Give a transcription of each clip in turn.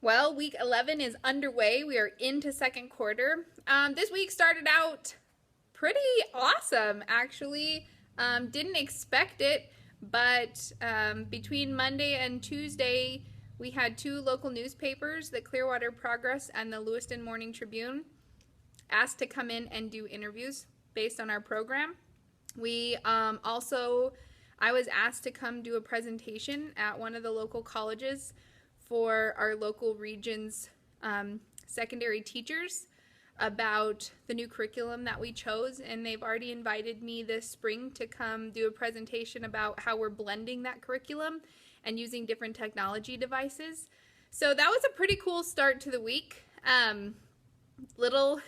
Well, week 11 is underway. We are into second quarter. This week started out pretty awesome, actually. Didn't expect it, but between Monday and Tuesday, we had two local newspapers, the Clearwater Progress and the Lewiston Morning Tribune, asked to come in and do interviews based on our program. We I was asked to come do a presentation at one of the local colleges for our local region's secondary teachers about the new curriculum that we chose, and they've already invited me this spring to come do a presentation about how we're blending that curriculum and using different technology devices. So that was a pretty cool start to the week. Little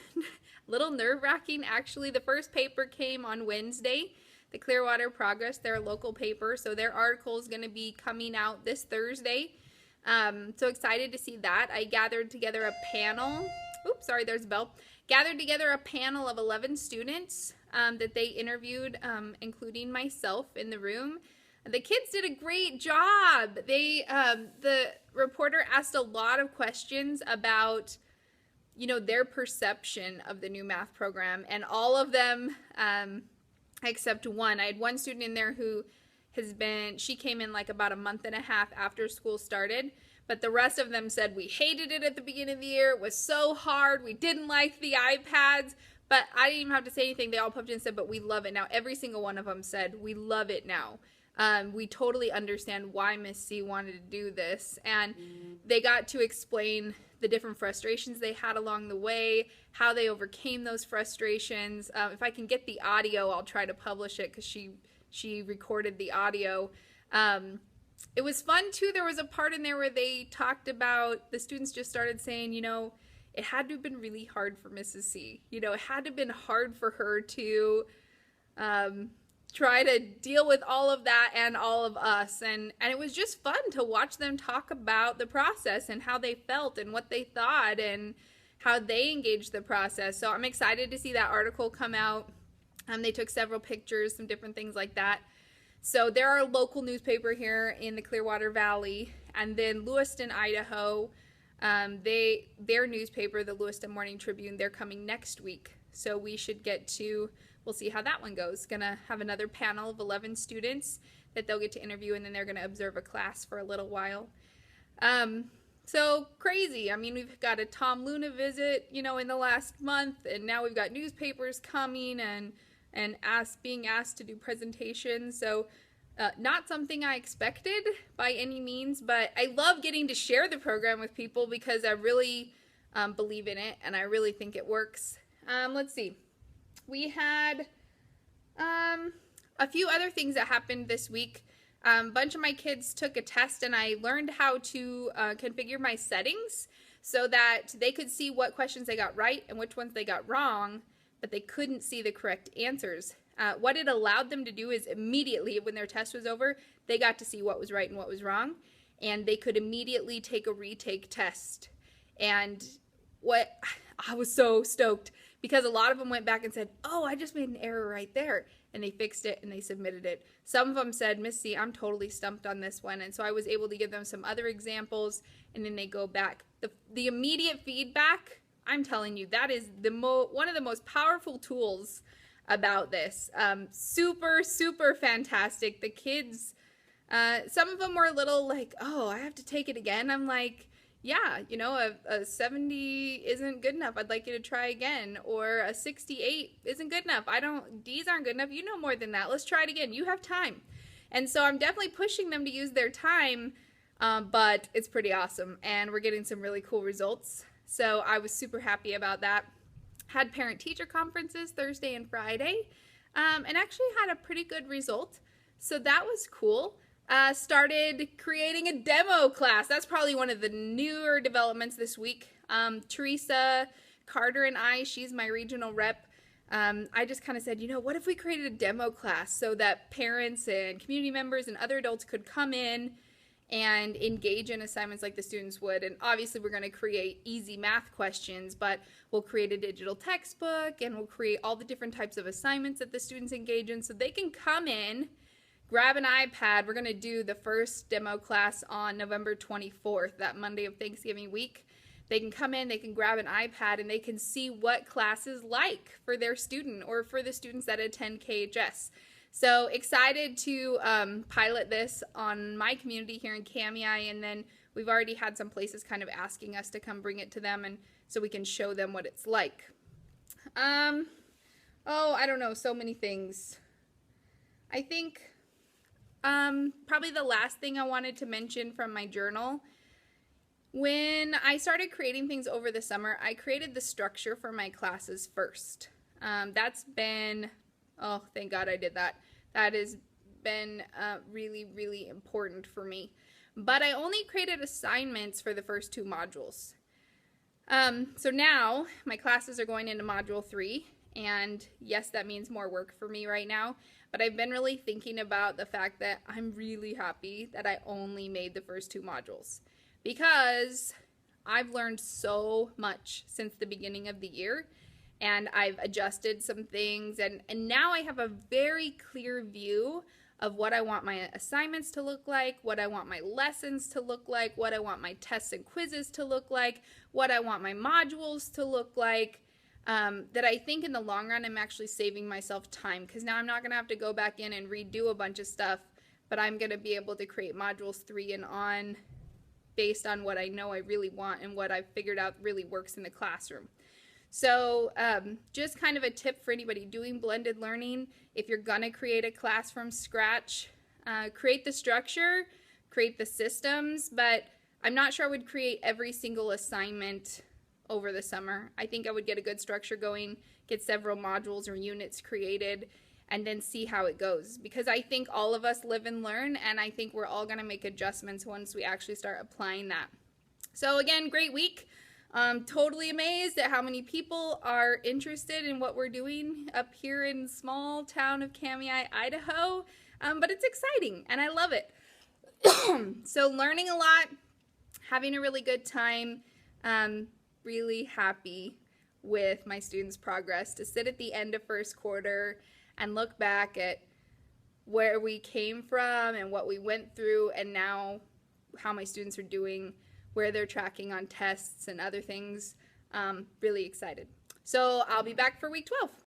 nerve-wracking, actually. The first paper came on Wednesday, the Clearwater Progress, their local paper, so their article is going to be coming out this Thursday. So excited to see that. I gathered together a panel. Oops, sorry, there's a bell. Gathered together a panel of 11 students that they interviewed, including myself in the room. The kids did a great job. The reporter asked a lot of questions about, their perception of the new math program, and all of them, except one. I had one student in there who she came in like about a month and a half after school started, but the rest of them said, we hated it at the beginning of the year, it was so hard, we didn't like the iPads, but I didn't even have to say anything. They all popped in and said, but we love it now. Every single one of them said, we love it now. We totally understand why Miss C wanted to do this, and they got to explain the different frustrations they had along the way, how they overcame those frustrations. If I can get the audio, I'll try to publish it because she recorded the audio. It was fun too. There was a part in there where they talked about, the students just started saying, it had to have been really hard for Mrs. C. It had to have been hard for her to try to deal with all of that and all of us. And it was just fun to watch them talk about the process and how they felt and what they thought and how they engaged the process. So I'm excited to see that article come out. They took several pictures, some different things like that. So they're our local newspaper here in the Clearwater Valley. And then Lewiston, Idaho, their newspaper, the Lewiston Morning Tribune, they're coming next week. So we'll see how that one goes. Gonna have another panel of 11 students that they'll get to interview, and then they're gonna observe a class for a little while. So crazy. I mean, we've got a Tom Luna visit, in the last month, and now we've got newspapers coming and being asked to do presentations. So not something I expected by any means, but I love getting to share the program with people because I really believe in it and I really think it works. Let's see. We had a few other things that happened this week. A bunch of my kids took a test, and I learned how to configure my settings so that they could see what questions they got right and which ones they got wrong, but they couldn't see the correct answers. What it allowed them to do is immediately, when their test was over, they got to see what was right and what was wrong, and they could immediately take a retake test. And I was so stoked because a lot of them went back and said, oh, I just made an error right there. And they fixed it and they submitted it. Some of them said, Miss C, I'm totally stumped on this one. And so I was able to give them some other examples, and then they go back. The immediate feedback, I'm telling you, that is one of the most powerful tools about this. Super, super fantastic. The kids, some of them were a little like, oh, I have to take it again. I'm like, yeah, a 70 isn't good enough. I'd like you to try again. Or a 68 isn't good enough. D's aren't good enough. You know more than that. Let's try it again. You have time. And so I'm definitely pushing them to use their time, but it's pretty awesome. And we're getting some really cool results. So I was super happy about that. Had parent-teacher conferences Thursday and Friday, and actually had a pretty good result. So that was cool. Started creating a demo class. That's probably one of the newer developments this week. Teresa Carter and she's my regional rep. I just kind of said, what if we created a demo class so that parents and community members and other adults could come in and engage in assignments like the students would. And obviously we're going to create easy math questions, but we'll create a digital textbook and we'll create all the different types of assignments that the students engage in so they can come in grab an iPad. We're going to do the first demo class on November 24th, that Monday of Thanksgiving week. They can come in, they can grab an iPad, and they can see what class is like for their student or for the students that attend KHS. So excited to pilot this on my community here in Kamiah, and then we've already had some places kind of asking us to come bring it to them, and so we can show them what it's like. I don't know, so many things. I think probably the last thing I wanted to mention from my journal, when I started creating things over the summer, I created the structure for my classes first. That's been, oh, thank God I did that. That has been really, really important for me. But I only created assignments for the first 2 modules. So now my classes are going into module 3, and yes, that means more work for me right now, but I've been really thinking about the fact that I'm really happy that I only made the first 2 modules, because I've learned so much since the beginning of the year, and I've adjusted some things, and now I have a very clear view of what I want my assignments to look like, what I want my lessons to look like, what I want my tests and quizzes to look like, what I want my modules to look like, that I think in the long run I'm actually saving myself time, because now I'm not going to have to go back in and redo a bunch of stuff, but I'm going to be able to create modules 3 and on based on what I know I really want and what I've figured out really works in the classroom. So just kind of a tip for anybody doing blended learning: if you're gonna create a class from scratch, create the structure, create the systems, but I'm not sure I would create every single assignment over the summer. I think I would get a good structure going, get several modules or units created, and then see how it goes, because I think all of us live and learn, and I think we're all gonna make adjustments once we actually start applying that. So again, great week. Totally amazed at how many people are interested in what we're doing up here in small town of Kamiah, Idaho. But it's exciting and I love it. So learning a lot, having a really good time, really happy with my students' progress. To sit at the end of first quarter and look back at where we came from and what we went through, and now how my students are doing, where they're tracking on tests and other things. Really excited. So I'll be back for week 12.